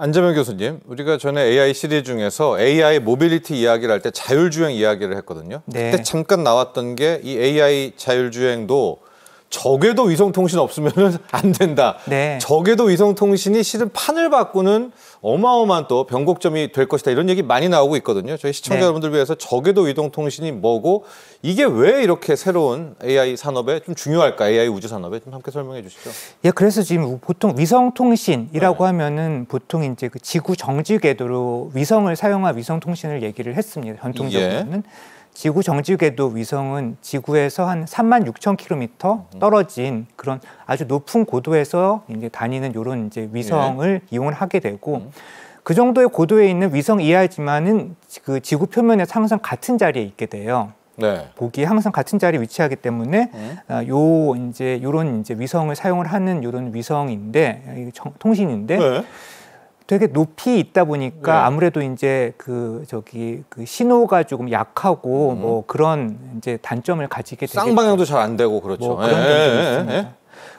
안재명 교수님, 우리가 전에 AI 시리즈 중에서 AI 모빌리티 이야기를 할 때 자율주행 이야기를 했거든요. 네. 그때 잠깐 나왔던 게 이 AI 자율주행도 적외도 위성통신 없으면 안 된다. 네. 적외도 위성통신이 실은 판을 바꾸는 어마어마한 또 변곡점이 될 것이다. 이런 얘기 많이 나오고 있거든요. 저희 시청자 네. 여러분들 위해서 적외도 위성통신이 뭐고 이게 왜 이렇게 새로운 AI 산업에 좀 중요할까? AI 우주 산업에 좀 함께 설명해 주시죠. 예, 그래서 지금 보통 위성통신이라고 네. 하면은 보통 이제 그 지구 정지 궤도로 위성을 사용한 위성통신을 얘기를 했습니다. 전통적으로는. 지구 정지 궤도 위성은 지구에서 한 36,000km 떨어진 그런 아주 높은 고도에서 이제 다니는 이런 이제 위성을 이용을 하게 되고 그 정도의 고도에 있는 위성 이하지만은 그 지구 표면에서 항상 같은 자리에 있게 돼요. 네. 보기에 항상 같은 자리에 위치하기 때문에 요런 이제 위성을 사용을 하는 요런 위성인데 통신인데. 네. 되게 높이 있다 보니까 네. 아무래도 이제 그 신호가 조금 약하고 뭐 그런 이제 단점을 가지게 되겠죠. 쌍방향도 잘 안 되고 그렇죠. 뭐 그런 점도 있습니다.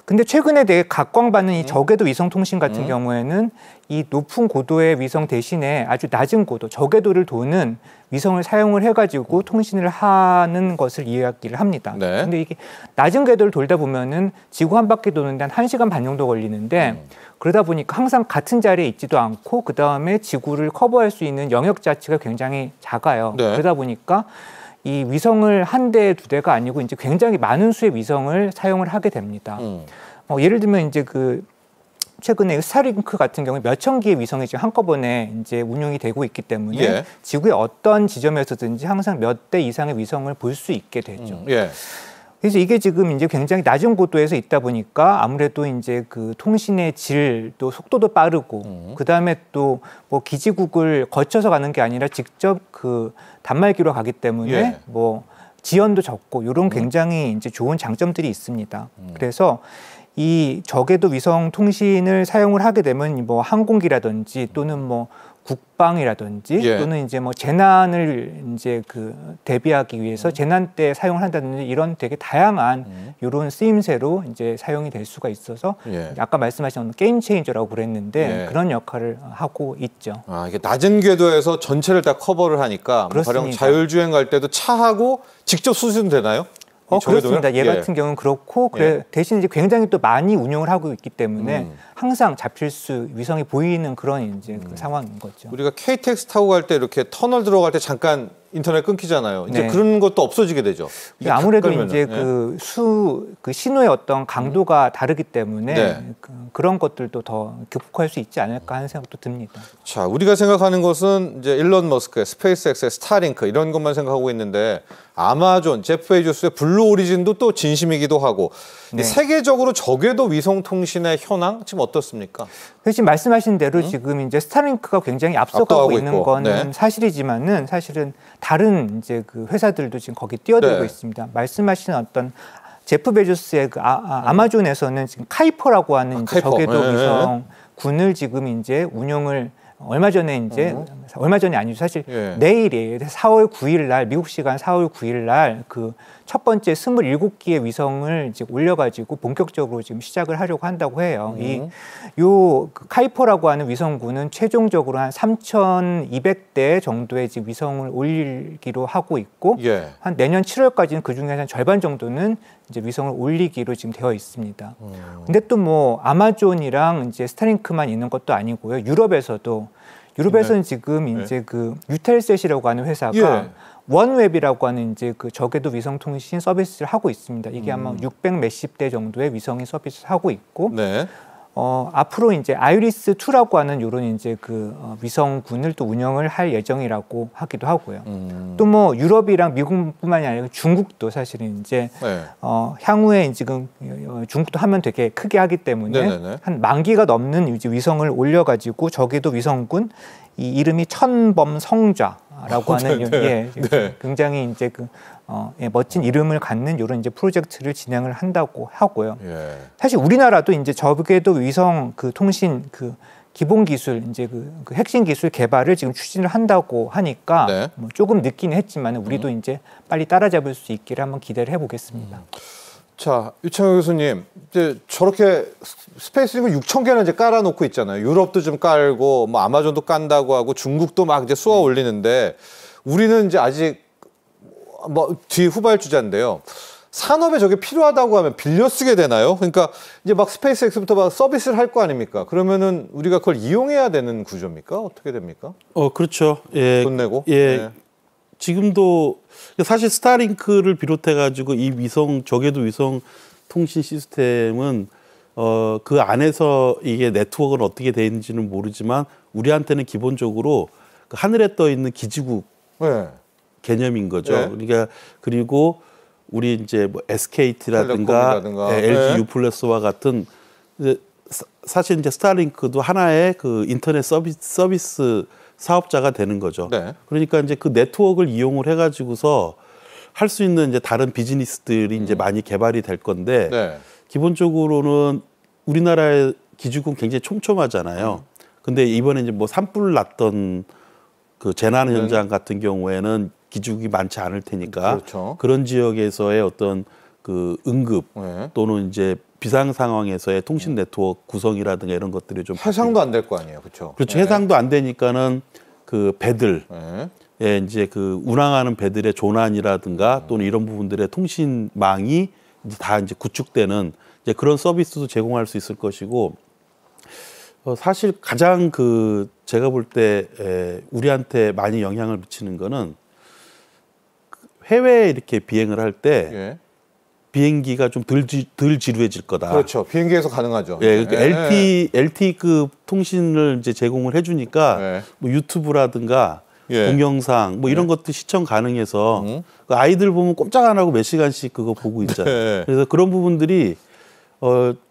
근데 최근에 되게 각광받는 이 저궤도 위성통신 같은 경우에는 이 높은 고도의 위성 대신에 아주 낮은 고도, 저궤도를 도는 위성을 사용을 해가지고 통신을 하는 것을 이야기를 합니다. 네. 근데 이게 낮은 궤도를 돌다 보면은 지구 한 바퀴 도는데 한 1시간 반 정도 걸리는데 그러다 보니까 항상 같은 자리에 있지도 않고 그 다음에 지구를 커버할 수 있는 영역 자체가 굉장히 작아요. 네. 그러다 보니까 이 위성을 한 대, 두 대가 아니고 이제 굉장히 많은 수의 위성을 사용을 하게 됩니다. 예를 들면 이제 그 최근에 스타링크 같은 경우에 몇천 개의 위성이 지금 한꺼번에 이제 운용이 되고 있기 때문에 예. 지구의 어떤 지점에서든지 항상 몇 대 이상의 위성을 볼 수 있게 되죠. 예. 그래서 이게 지금 이제 굉장히 낮은 고도에서 있다 보니까 아무래도 이제 그 통신의 질도 속도도 빠르고 그 다음에 또 뭐 기지국을 거쳐서 가는 게 아니라 직접 그 단말기로 가기 때문에 예. 뭐 지연도 적고 이런 굉장히 이제 좋은 장점들이 있습니다. 그래서 이 저궤도 위성 통신을 사용을 하게 되면 뭐 항공기라든지 또는 뭐 국방이라든지 예. 또는 이제 뭐 재난을 이제 그 대비하기 위해서 재난 때 사용을 한다든지 이런 되게 다양한 이런 쓰임새로 이제 사용이 될 수가 있어서 예. 아까 말씀하신 게임 체인저라고 그랬는데 예. 그런 역할을 하고 있죠. 아, 이게 낮은 궤도에서 전체를 다 커버를 하니까 뭐 가령 그렇습니다. 자율주행 갈 때도 차하고 직접 수신 되나요? 그렇습니다. 얘 같은 경우는 그렇고 대신 이제 굉장히 또 많이 운용을 하고 있기 때문에 항상 잡힐 수 위성이 보이는 그런 이제 그 상황인 거죠. 우리가 KTX 타고 갈 때 이렇게 터널 들어갈 때 잠깐 인터넷 끊기잖아요. 이제 네. 그런 것도 없어지게 되죠. 아무래도 가까이면은. 이제 그 신호의 어떤 강도가 다르기 때문에 네. 그런 것들도 더 극복할 수 있지 않을까 하는 생각도 듭니다. 자, 우리가 생각하는 것은 이제 일론 머스크의 스페이스X의 스타링크 이런 것만 생각하고 있는데 아마존, 제프 베조스의 블루 오리진도 또 진심이기도 하고 네. 세계적으로 저궤도 위성 통신의 현황 지금 어떻습니까? 지금 말씀하신 대로 지금 이제 스타링크가 굉장히 앞서가고 압도하고 있는 있고. 거는 네. 사실이지만은 사실은 다른 이제 그 회사들도 지금 거기 뛰어들고 네. 있습니다. 말씀하신 어떤 제프 베조스의 그 아마존에서는 지금 카이퍼라고 하는 이제 카이퍼. 저궤도 네. 위성 군을 지금 이제 운영을 얼마 전에 이제 얼마 전이 아니죠. 사실 예. 내일이에요. 4월 9일 날 미국 시간 4월 9일 날 그 첫 번째 27기의 위성을 이제 올려가지고 본격적으로 지금 시작을 하려고 한다고 해요. 요 카이퍼라고 하는 위성군은 최종적으로 한 3,200대 정도의 지금 위성을 올리기로 하고 있고 예. 한 내년 7월까지는 그 중에 한 절반 정도는 이제 위성을 올리기로 지금 되어 있습니다. 근데 또 뭐 아마존이랑 이제 스타링크만 있는 것도 아니고요. 유럽에서는 지금 이제 그 유텔셋이라고 하는 회사가 예. 원웹이라고 하는 이제 그 저궤도 위성 통신 서비스를 하고 있습니다. 이게 아마 600 몇십 대 정도의 위성이 서비스를 하고 있고 네. 앞으로 이제 아이리스 2라고 하는 이런 이제 그 위성군을 또 운영을 할 예정이라고 하기도 하고요. 또 뭐 유럽이랑 미국뿐만이 아니라 중국도 사실은 이제 네. 향후에 지금 중국도 하면 되게 크게 하기 때문에 네네네. 한 10,000기가 넘는 이제 위성을 올려가지고 저궤도 위성군 이 이름이 천범성좌라고 하는 네. 네. 굉장히 이제 그 멋진 이름을 갖는 이런 이제 프로젝트를 진행을 한다고 하고요. 예. 사실 우리나라도 이제 저궤도 위성 그 통신 그 기본 기술 이제 그 핵심 기술 개발을 지금 추진을 한다고 하니까 네. 뭐 조금 늦기는 했지만 우리도 이제 빨리 따라잡을 수 있기를 한번 기대를 해보겠습니다. 자, 유창호 교수님, 이제 저렇게 스페이스링크 6,000개나 이제 깔아놓고 있잖아요. 유럽도 좀 깔고, 뭐 아마존도 깐다고 하고, 중국도 막 이제 쏘아 올리는데, 우리는 이제 아직 뭐 뒤 후발주자인데요. 산업에 저게 필요하다고 하면 빌려 쓰게 되나요? 그러니까 이제 막 스페이스X부터 막 서비스를 할 거 아닙니까? 그러면은 우리가 그걸 이용해야 되는 구조입니까? 어떻게 됩니까? 그렇죠. 예. 돈 내고? 예. 네. 지금도 사실 스타링크를 비롯해 가지고 이 위성 저궤도 위성 통신 시스템은 그 안에서 이게 네트워크는 어떻게 돼 있는지는 모르지만 우리한테는 기본적으로 그 하늘에 떠 있는 기지국 네. 개념인 거죠. 네. 그러니까 그리고 우리 이제 뭐 SKT라든가 LG 네. U+와 같은 이제 사실 이제 스타링크도 하나의 그 인터넷 서비스 사업자가 되는 거죠. 네. 그러니까 이제 그 네트워크를 이용을 해가지고서 할 수 있는 이제 다른 비즈니스들이 이제 많이 개발이 될 건데 네. 기본적으로는 우리나라의 기지국 굉장히 촘촘하잖아요. 근데 이번에 이제 뭐 산불 났던 그 재난 현장 같은 경우에는 기지국이 많지 않을 테니까 그렇죠. 그런 지역에서의 어떤 그 응급 네. 또는 이제 비상 상황에서의 통신 네트워크 구성이라든가 이런 것들이 좀 해상도 안 될 거 아니에요, 그렇죠? 그렇죠. 해상도 안 되니까는 그 배들 네. 예, 이제 그 운항하는 배들의 조난이라든가 또는 이런 부분들의 통신망이 이제 다 이제 구축되는 이제 그런 서비스도 제공할 수 있을 것이고 사실 가장 그 제가 볼 때 우리한테 많이 영향을 미치는 거는 해외에 이렇게 비행을 할 때 예. 비행기가 좀 덜 지루해질 거다. 그렇죠. 비행기에서 가능하죠. 예, 그러니까 네. LT급 통신을 이제 제공을 해주니까 네. 뭐 유튜브라든가 예. 동영상 뭐 이런 것도 시청 가능해서 그 아이들 보면 꼼짝 안 하고 몇 시간씩 그거 보고 있잖아요. 네. 그래서 그런 부분들이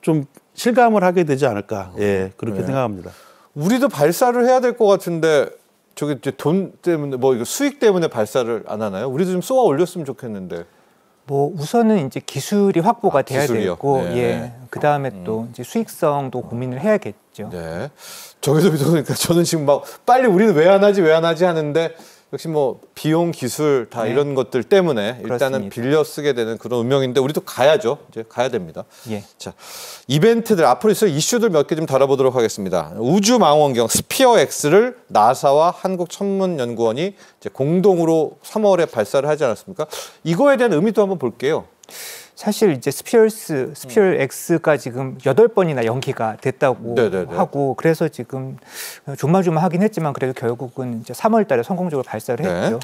좀 실감을 하게 되지 않을까. 예, 그렇게 네. 생각합니다. 우리도 발사를 해야 될 것 같은데 저기 이제 돈 때문에 뭐 이거 수익 때문에 발사를 안 하나요? 우리도 좀 쏘아 올렸으면 좋겠는데. 뭐 우선은 이제 기술이 확보가 돼야 기술이요? 되고, 네. 예, 그 다음에 또 이제 수익성도 고민을 해야겠죠. 네. 저기도 그러니까 저는 지금 막 빨리 우리는 왜 안 하지 하는데 역시 뭐 비용 기술 다 네. 이런 것들 때문에 일단은 그렇습니다. 빌려 쓰게 되는 그런 운명인데 우리도 가야죠. 이제 가야 됩니다. 예. 자, 이벤트들 앞으로 있을 이슈들 몇 개 좀 다뤄보도록 하겠습니다. 우주망원경 스피어 X를 나사와 한국천문연구원이 이제 공동으로 3월에 발사를 하지 않았습니까? 이거에 대한 의미도 한번 볼게요. 사실 이제 스피어 X가 지금 8번이나 연기가 됐다고 네네네. 하고, 그래서 지금 조마조마하긴 했지만 그래도 결국은 이제 3월달에 성공적으로 발사를 네. 했죠.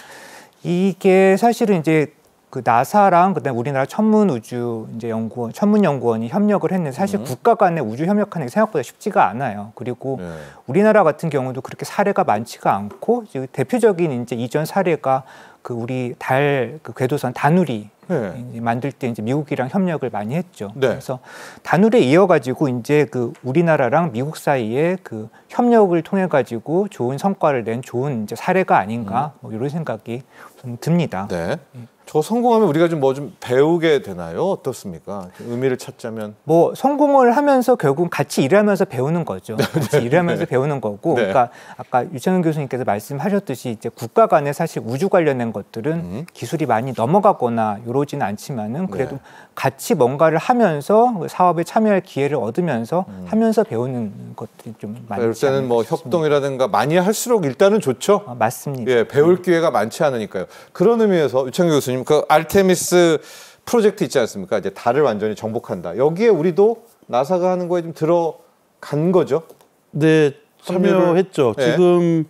이게 사실은 이제 그 나사랑 그다음에 우리나라 천문연구원이 협력을 했는데 사실 국가 간의 우주 협력하는 게 생각보다 쉽지가 않아요. 그리고 네. 우리나라 같은 경우도 그렇게 사례가 많지가 않고, 지금 대표적인 이제 이전 사례가 그 우리 달 그 궤도선 다누리 네. 이제 만들 때 이제 미국이랑 협력을 많이 했죠. 네. 그래서 다누리에 이어가지고 이제 그 우리나라랑 미국 사이에 그 협력을 통해 가지고 좋은 성과를 낸 좋은 이제 사례가 아닌가 뭐 이런 생각이 좀 듭니다. 네. 저 성공하면 우리가 좀 뭐 좀 배우게 되나요? 어떻습니까? 의미를 찾자면. 뭐 성공을 하면서 결국 같이 일하면서 배우는 거죠. 같이 일하면서 배우는 거고. 네. 그러니까 아까 유창현 교수님께서 말씀하셨듯이 이제 국가 간에 사실 우주 관련된 것들은 기술이 많이 넘어가거나 이러지는 않지만은 그래도 네. 같이 뭔가를 하면서 그 사업에 참여할 기회를 얻으면서 하면서 배우는 것들이 좀 많이 배울 때는 뭐 협동이라든가 많이 할수록 일단은 좋죠. 맞습니다. 예, 배울 기회가 많지 않으니까요. 그런 의미에서 유창규 교수님, 그 아르테미스 프로젝트 있지 않습니까? 이제 달을 완전히 정복한다. 여기에 우리도 나사가 하는 거에 좀 들어간 거죠? 네, 참여했죠. 네. 지금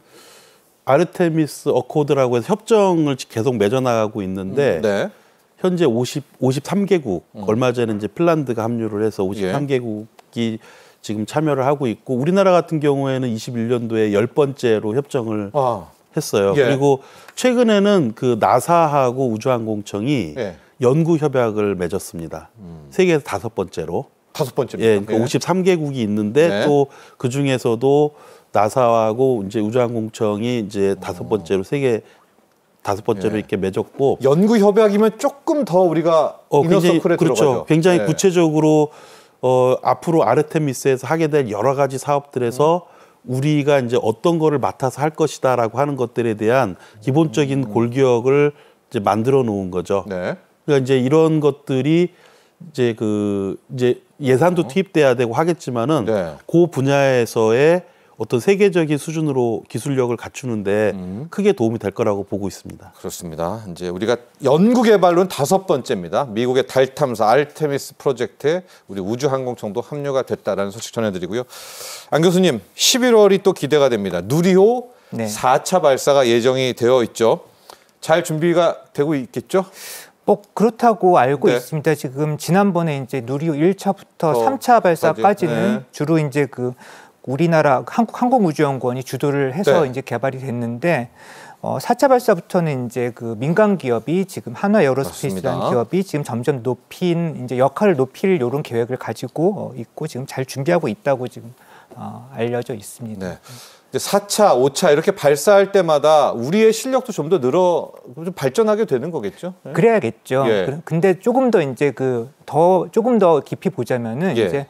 아르테미스 어코드라고 해서 협정을 계속 맺어나가고 있는데 네. 현재 53개국, 얼마 전에 이제 핀란드가 합류를 해서 53개국이 지금 참여를 하고 있고, 우리나라 같은 경우에는 21년도에 10번째로 협정을 했어요. 예. 그리고 최근에는 그 나사하고 우주항공청이 예. 연구 협약을 맺었습니다. 세계에서 5번째로. 5번째입니다. 예, 그러니까 53개국이 있는데 네. 또 그 중에서도 나사하고 이제 우주항공청이 이제 5번째로 세계 5번째로 예. 이렇게 맺었고, 연구 협약이면 조금 더 우리가 이너서클에 그렇죠. 들어가죠. 굉장히 예. 구체적으로 앞으로 아르테미스에서 하게 될 여러 가지 사업들에서 우리가 이제 어떤 거를 맡아서 할 것이다라고 하는 것들에 대한 기본적인 골기억을 이제 만들어 놓은 거죠. 네. 그러니까 이제 이런 것들이 이제 예산도 투입돼야 되고 하겠지만은 네. 그 분야에서의 어떤 세계적인 수준으로 기술력을 갖추는데 크게 도움이 될 거라고 보고 있습니다. 그렇습니다. 이제 우리가 연구개발로는 5번째입니다. 미국의 달 탐사 아르테미스 프로젝트에 우리 우주항공청도 합류가 됐다라는 소식 전해드리고요. 안 교수님, 11월이 또 기대가 됩니다. 누리호 네. 4차 발사가 예정이 되어 있죠. 잘 준비가 되고 있겠죠? 뭐 그렇다고 알고 네. 있습니다. 지금 지난번에 이제 누리호 1차부터 3차 발사까지는 네. 주로 이제 그 우리나라 한국항공우주연구원이 주도를 해서 네. 이제 개발이 됐는데 4차 발사부터는 이제 그 민간 기업이 지금 한화에어로스페이스라는 맞습니다. 기업이 지금 점점 높인 이제 역할을 높일 이런 계획을 가지고 있고 지금 잘 준비하고 있다고 지금 알려져 있습니다. 네. 이제 4차, 5차 이렇게 발사할 때마다 우리의 실력도 좀 더 좀 발전하게 되는 거겠죠? 네. 그래야겠죠. 예. 근데 조금 더 이제 조금 더 깊이 보자면은 예. 이제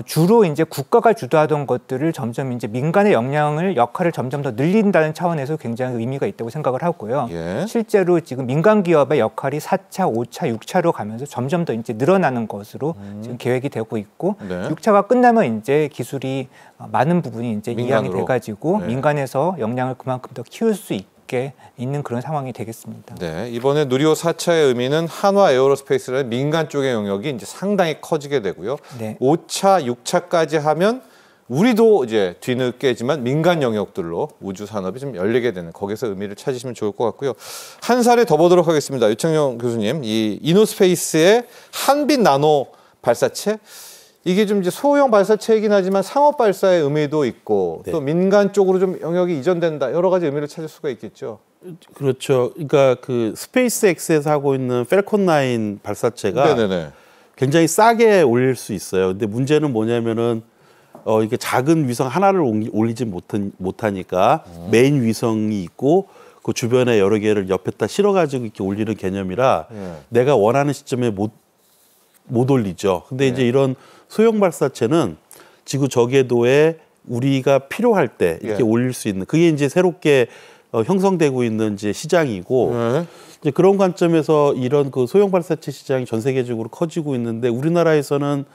주로 이제 국가가 주도하던 것들을 점점 이제 민간의 역할을 점점 더 늘린다는 차원에서 굉장히 의미가 있다고 생각을 하고요. 예. 실제로 지금 민간 기업의 역할이 4차, 5차, 6차로 가면서 점점 더 이제 늘어나는 것으로 지금 계획이 되고 있고 네. 6차가 끝나면 이제 기술이 많은 부분이 이제 이양이 민간으로. 돼가지고 네. 민간에서 역량을 그만큼 더 키울 수 있게 있는 그런 상황이 되겠습니다. 네, 이번에 누리호 4차의 의미는 한화 에어로스페이스라는 민간 쪽의 영역이 이제 상당히 커지게 되고요. 네. 5차, 6차까지 하면 우리도 이제 뒤늦게지만 민간 영역들로 우주 산업이 좀 열리게 되는 거기서 의미를 찾으시면 좋을 것 같고요. 한 살에 더 보도록 하겠습니다. 유창용 교수님, 이 이노스페이스의 한빛 나노 발사체 이게 좀 이제 소형 발사체이긴 하지만 상업 발사의 의미도 있고 네. 또 민간 쪽으로 좀 영역이 이전된다 여러 가지 의미를 찾을 수가 있겠죠. 그렇죠. 그러니까 그 스페이스X에서 하고 있는 펠콘 9 발사체가 네네네. 굉장히 싸게 올릴 수 있어요. 근데 문제는 뭐냐면은 이게 작은 위성 하나를 올리지 못하니까 메인 위성이 있고 그 주변에 여러 개를 옆에다 실어가지고 이렇게 올리는 개념이라 내가 원하는 시점에 못 올리죠. 근데 이제 이런 소형 발사체는 지구 저궤도에 우리가 필요할 때 이렇게 올릴 수 있는 그게 이제 새롭게 형성되고 있는 이제 시장이고 이제 그런 관점에서 이런 그 소형 발사체 시장이 전 세계적으로 커지고 있는데 우리나라에서는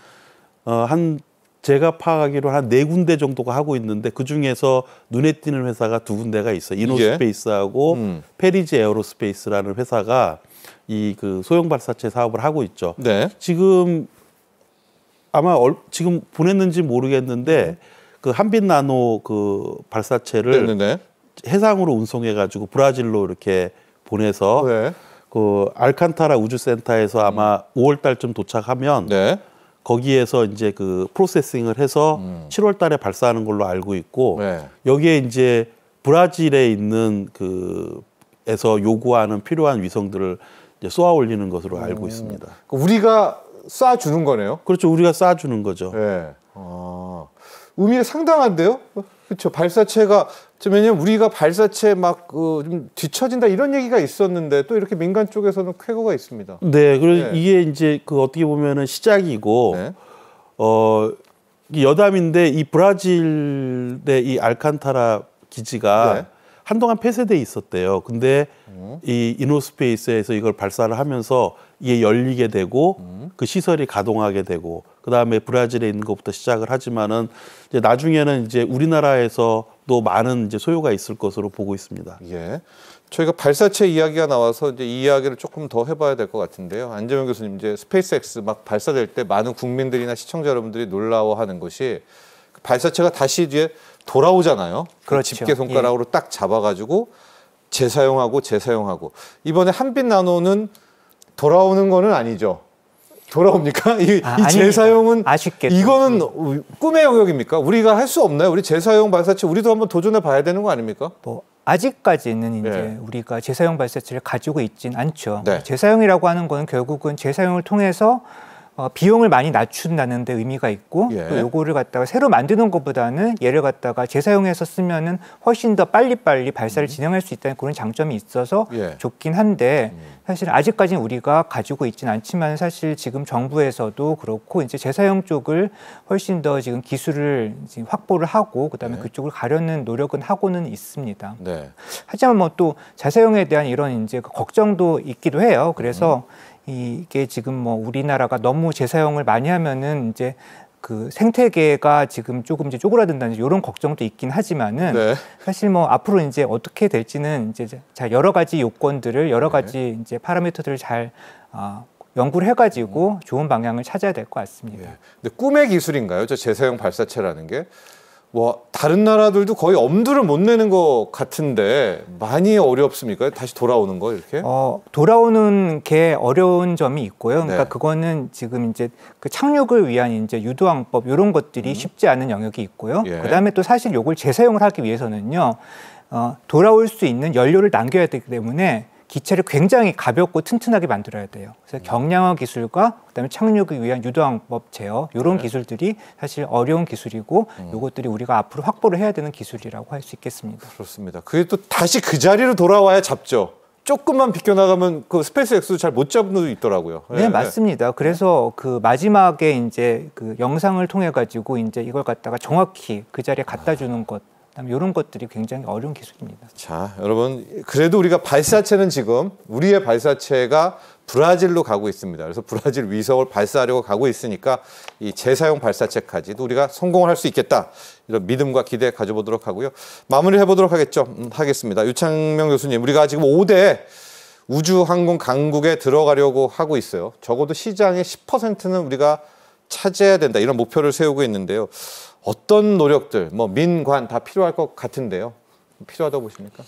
제가 파악하기로 한 4군데 정도가 하고 있는데 그 중에서 눈에 띄는 회사가 2군데가 있어요. 이노스페이스하고 페리지 에어로스페이스라는 회사가 이 그 소형 발사체 사업을 하고 있죠. 네. 지금 아마 지금 보냈는지 모르겠는데 그 한빛 나노 그 발사체를 네네네. 해상으로 운송해가지고 브라질로 이렇게 보내서 네. 그 알칸타라 우주센터에서 아마 5월 달쯤 도착하면 네. 거기에서 이제 그 프로세싱을 해서 7월 달에 발사하는 걸로 알고 있고 네. 여기에 이제 브라질에 있는 에서 요구하는 필요한 위성들을 이제 쏘아 올리는 것으로 알고 있습니다. 우리가 쏴주는 거네요. 그렇죠. 우리가 쏴주는 거죠. 네. 의미가 상당한데요. 그렇죠. 발사체가 왜냐면 우리가 발사체 막 좀 뒤처진다 이런 얘기가 있었는데 또 이렇게 민간 쪽에서는 쾌거가 있습니다. 네, 그래서 네. 이게 이제 그 어떻게 보면은 시작이고 네. 여담인데 이 브라질의 이 알칸타라 기지가 네. 한동안 폐쇄돼 있었대요. 근데 이 이노스페이스에서 이걸 발사를 하면서 이게 열리게 되고 그 시설이 가동하게 되고 그 다음에 브라질에 있는 것부터 시작을 하지만은 이제 나중에는 이제 우리나라에서도 많은 이제 소요가 있을 것으로 보고 있습니다. 예. 저희가 발사체 이야기가 나와서 이제 이 이야기를 조금 더 해봐야 될 것 같은데요. 안재명 교수님, 이제 스페이스X 막 발사될 때 많은 국민들이나 시청자 여러분들이 놀라워하는 것이 발사체가 다시 뒤에 돌아오잖아요. 그렇죠. 집게 손가락으로 딱 잡아가지고 재사용하고 이번에 한빛 나노는 돌아오는 거는 아니죠. 돌아옵니까? 이 재사용은 아쉽겠죠. 이거는 꿈의 영역입니까? 우리가 할 수 없나요? 우리 재사용 발사체 우리도 한번 도전해 봐야 되는 거 아닙니까? 뭐 아직까지는 이제 네. 우리가 재사용 발사체를 가지고 있진 않죠. 네. 재사용이라고 하는 거는 결국은 재사용을 통해서 비용을 많이 낮춘다는 데 의미가 있고 예. 또 요거를 갖다가 새로 만드는 것보다는 얘를 갖다가 재사용해서 쓰면은 훨씬 더 빨리빨리 발사를 진행할 수 있다는 그런 장점이 있어서 예. 좋긴 한데 사실 아직까지는 우리가 가지고 있진 않지만 사실 지금 정부에서도 그렇고 이제 재사용 쪽을 훨씬 더 지금 기술을 지금 확보를 하고 그다음에 그쪽을 가려는 노력은 하고는 있습니다. 네. 하지만 뭐 또 재사용에 대한 이런 이제 걱정도 있기도 해요. 그래서 이게 지금 뭐 우리나라가 너무 재사용을 많이 하면은 이제 그 생태계가 지금 조금 이제 쪼그라든다는 이런 걱정도 있긴 하지만은 네. 사실 뭐 앞으로 이제 어떻게 될지는 이제 자 여러 가지 요건들을 여러 가지 이제 파라미터들을 잘 연구를 해가지고 좋은 방향을 찾아야 될 것 같습니다. 예. 근데 꿈의 기술인가요? 저 재사용 발사체라는 게? 뭐 다른 나라들도 거의 엄두를 못 내는 것 같은데 많이 어렵습니까? 다시 돌아오는 거 이렇게? 돌아오는 게 어려운 점이 있고요. 그러니까 네. 그거는 지금 이제 그 착륙을 위한 이제 유도항법 이런 것들이 쉽지 않은 영역이 있고요. 예. 그다음에 또 사실 요걸 재사용을 하기 위해서는요. 돌아올 수 있는 연료를 남겨야 되기 때문에 기체를 굉장히 가볍고 튼튼하게 만들어야 돼요. 그래서 경량화 기술과 그다음에 착륙을 위한 유도항법 제어 이런 기술들이 사실 어려운 기술이고 이것들이 우리가 앞으로 확보를 해야 되는 기술이라고 할 수 있겠습니다. 그렇습니다. 그게 또 다시 그 자리로 돌아와야 잡죠. 조금만 비껴나가면 그 스페이스 X도 잘 못 잡는 분도 있더라고요. 네, 맞습니다. 그래서 그 마지막에 이제 그 영상을 통해 가지고 이제 이걸 갖다가 정확히 그 자리에 갖다 주는 것. 이런 것들이 굉장히 어려운 기술입니다. 자, 여러분 그래도 우리가 발사체는 지금 우리의 발사체가 브라질로 가고 있습니다. 그래서 브라질 위성을 발사하려고 가고 있으니까 이 재사용 발사체까지도 우리가 성공을 할 수 있겠다. 이런 믿음과 기대 가져보도록 하고요. 마무리 해보도록 하겠습니다. 유창명 교수님, 우리가 지금 5대 우주항공 강국에 들어가려고 하고 있어요. 적어도 시장의 10%는 우리가 차지해야 된다. 이런 목표를 세우고 있는데요. 어떤 노력들, 뭐 민관 다 필요할 것 같은데요. 필요하다고 보십니까?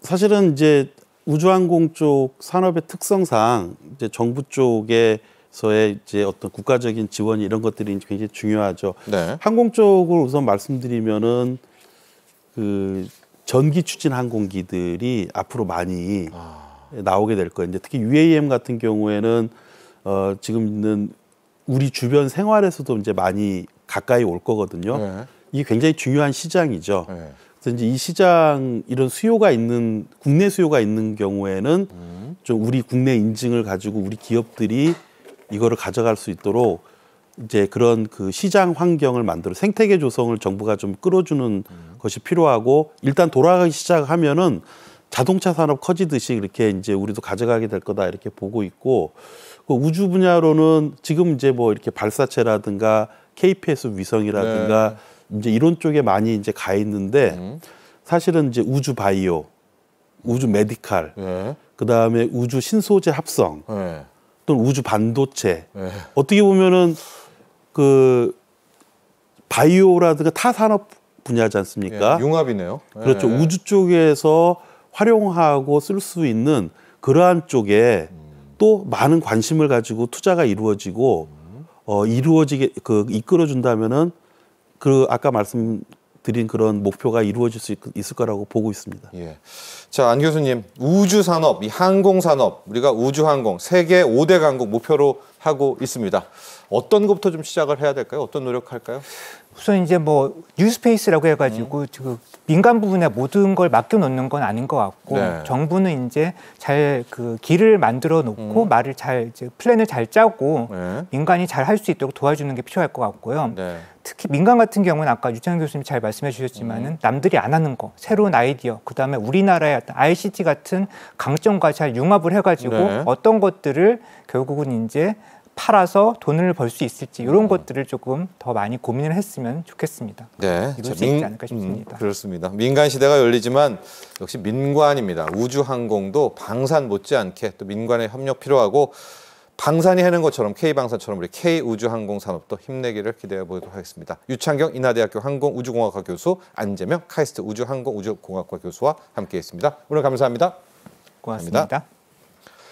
사실은 이제 우주항공 쪽 산업의 특성상 이제 정부 쪽에서의 이제 어떤 국가적인 지원 이런 것들이 굉장히 중요하죠. 네. 항공 쪽을 우선 말씀드리면은 그 전기 추진 항공기들이 앞으로 많이 나오게 될 거예요. 이제 특히 UAM 같은 경우에는 지금 있는 우리 주변 생활에서도 이제 많이 가까이 올 거거든요. 네. 이게 굉장히 중요한 시장이죠. 네. 그래서 이제 이 시장 이런 수요가 있는 국내 수요가 있는 경우에는 좀 우리 국내 인증을 가지고 우리 기업들이 이거를 가져갈 수 있도록 이제 그런 그 시장 환경을 만들어 생태계 조성을 정부가 좀 끌어주는 것이 필요하고 일단 돌아가기 시작하면은 자동차 산업 커지듯이 이렇게 이제 우리도 가져가게 될 거다 이렇게 보고 있고 그 우주 분야로는 지금 이제 뭐 이렇게 발사체라든가 KPS 위성이라든가 이제 이런 쪽에 많이 이제 가 있는데 사실은 이제 우주 바이오, 우주 메디칼, 그 다음에 우주 신소재 합성, 또는 우주 반도체. 어떻게 보면은 그 바이오라든가 타 산업 분야지 않습니까? 융합이네요. 그렇죠. 우주 쪽에서 활용하고 쓸 수 있는 그러한 쪽에 또 많은 관심을 가지고 투자가 이루어지고 이루어지게 그 이끌어준다면은 그 아까 말씀드린 그런 목표가 이루어질 수 있을 거라고 보고 있습니다. 예. 자, 안 교수님, 우주 산업, 이 항공 산업, 우리가 우주 항공 세계 5대 강국 목표로 하고 있습니다. 어떤 것부터 좀 시작을 해야 될까요? 어떤 노력할까요? 우선 이제 뭐 뉴스페이스라고 해가지고 그 민간 부분에 모든 걸 맡겨놓는 건 아닌 것 같고 정부는 이제 잘 그 길을 만들어 놓고 말을 잘 이제 플랜을 잘 짜고 민간이 잘 할 수 있도록 도와주는 게 필요할 것 같고요. 특히 민간 같은 경우는 아까 유창현 교수님 잘 말씀해 주셨지만은 남들이 안 하는 거, 새로운 아이디어, 그 다음에 우리나라의 어떤 ICT 같은 강점과 잘 융합을 해가지고 어떤 것들을 결국은 이제 팔아서 돈을 벌 수 있을지 이런 것들을 조금 더 많이 고민을 했으면 좋겠습니다. 네, 이룰 수 있지 않을까 싶습니다. 그렇습니다. 민간 시대가 열리지만 역시 민관입니다. 우주항공도 방산 못지않게 또 민관의 협력 필요하고 방산이 해낸 것처럼 K방산처럼 우리 K우주항공 산업도 힘내기를 기대해 보도록 하겠습니다. 유창경 인하대학교 항공우주공학과 교수, 안재명 카이스트 우주항공우주공학과 교수와 함께했습니다. 오늘 감사합니다. 고맙습니다.